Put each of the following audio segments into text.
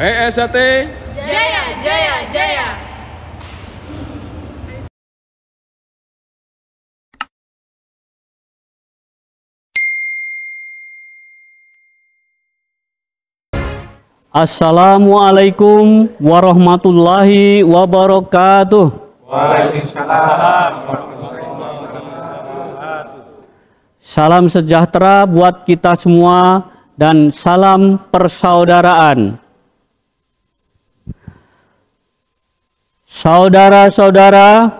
PSHT Jaya, Jaya, Jaya. Assalamualaikum warahmatullahi wabarakatuh. Waalaikumsalam. Salam sejahtera buat kita semua dan salam persaudaraan. Saudara-saudara,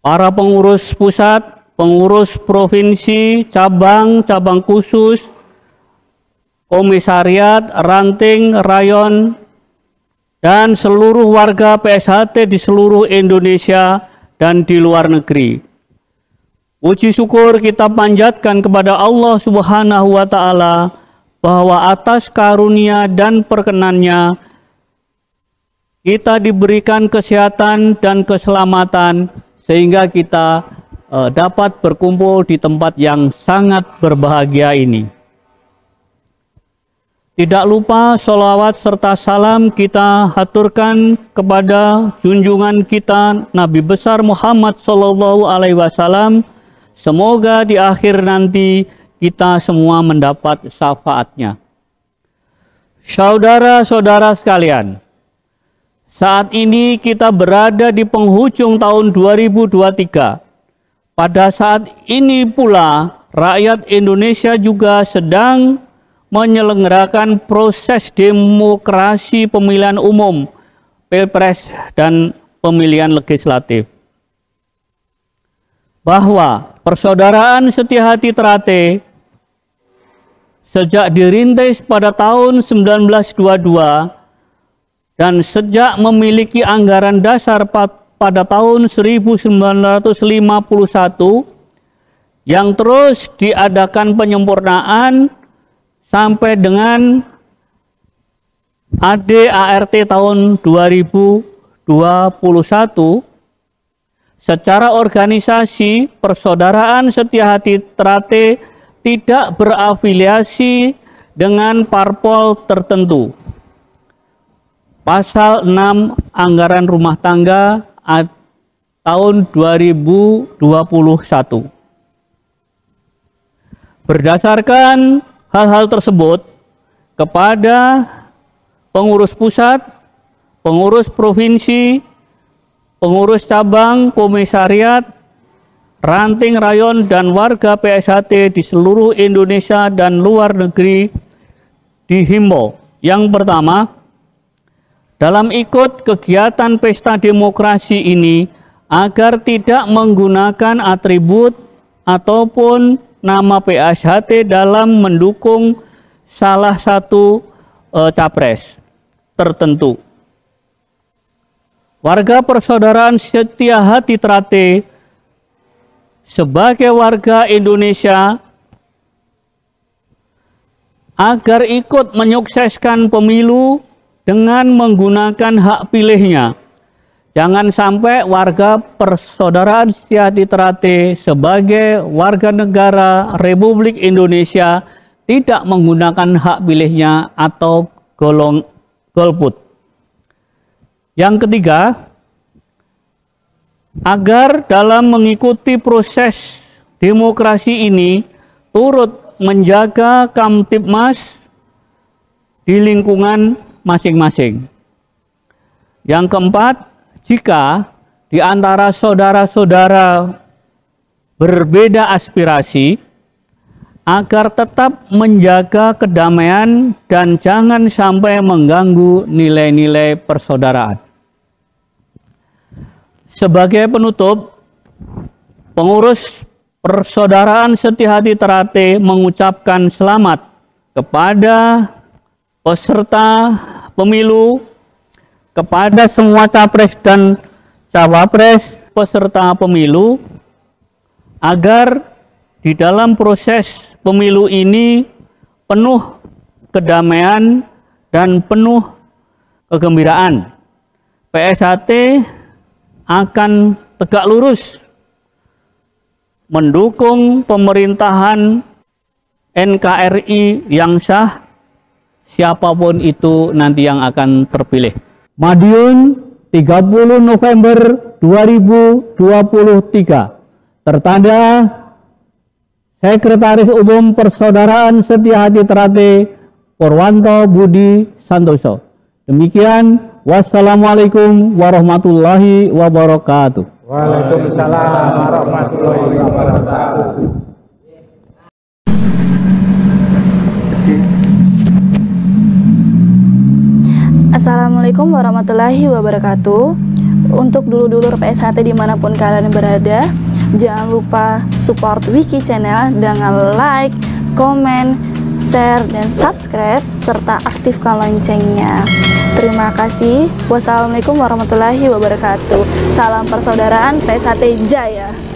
para pengurus pusat, pengurus provinsi, cabang khusus, komisariat, ranting, rayon, dan seluruh warga PSHT di seluruh Indonesia dan di luar negeri. Puji syukur kita panjatkan kepada Allah Subhanahu wa Ta'ala bahwa atas karunia dan perkenannya kita diberikan kesehatan dan keselamatan sehingga kita dapat berkumpul di tempat yang sangat berbahagia ini. Tidak lupa sholawat serta salam kita haturkan kepada junjungan kita Nabi besar Muhammad SAW. Semoga di akhir nanti kita semua mendapat syafaatnya. Saudara-saudara sekalian, saat ini kita berada di penghujung tahun 2023. Pada saat ini pula rakyat Indonesia juga sedang menyelenggarakan proses demokrasi pemilihan umum, pilpres dan pemilihan legislatif. Bahwa persaudaraan Setia Hati Trate sejak dirintis pada tahun 1922 dan sejak memiliki anggaran dasar pada tahun 1951 yang terus diadakan penyempurnaan sampai dengan AD/ART tahun 2021, secara organisasi persaudaraan Setia Hati Trate tidak berafiliasi dengan parpol tertentu. Pasal 6 Anggaran Rumah Tangga tahun 2021. Berdasarkan hal-hal tersebut, kepada pengurus pusat, pengurus provinsi, pengurus cabang, komisariat, ranting, rayon, dan warga PSHT di seluruh Indonesia dan luar negeri dihimbau. Yang pertama, dalam ikut kegiatan pesta demokrasi ini agar tidak menggunakan atribut ataupun nama PSHT dalam mendukung salah satu capres tertentu. Warga persaudaraan Setia Hati Trate sebagai warga Indonesia agar ikut menyukseskan pemilu dengan menggunakan hak pilihnya. Jangan sampai warga persaudaraan Setia Hati Trate sebagai warga negara Republik Indonesia tidak menggunakan hak pilihnya atau golput. Yang ketiga, agar dalam mengikuti proses demokrasi ini turut menjaga Kamtibmas di lingkungan masing-masing. Yang keempat, jika di antara saudara-saudara berbeda aspirasi, agar tetap menjaga kedamaian dan jangan sampai mengganggu nilai-nilai persaudaraan. Sebagai penutup, pengurus persaudaraan Setia Hati Trate mengucapkan selamat kepada peserta pemilu, kepada semua capres dan cawapres peserta pemilu, agar di dalam proses pemilu ini penuh kedamaian dan penuh kegembiraan. PSHT akan tegak lurus mendukung pemerintahan NKRI yang sah siapapun itu nanti yang akan terpilih. Madiun 30 November 2023. Tertanda Sekretaris Umum Persaudaraan Setia Hati Terate Purwanto Budi Santoso. Demikian, wassalamualaikum warahmatullahi wabarakatuh. Waalaikumsalam warahmatullahi wabarakatuh. Assalamualaikum warahmatullahi wabarakatuh. Untuk dulur-dulur PSHT dimanapun kalian berada, jangan lupa support Wiki Channel dengan like, komen, share, dan subscribe, serta aktifkan loncengnya. Terima kasih. Wassalamualaikum warahmatullahi wabarakatuh. Salam persaudaraan PSHT Jaya.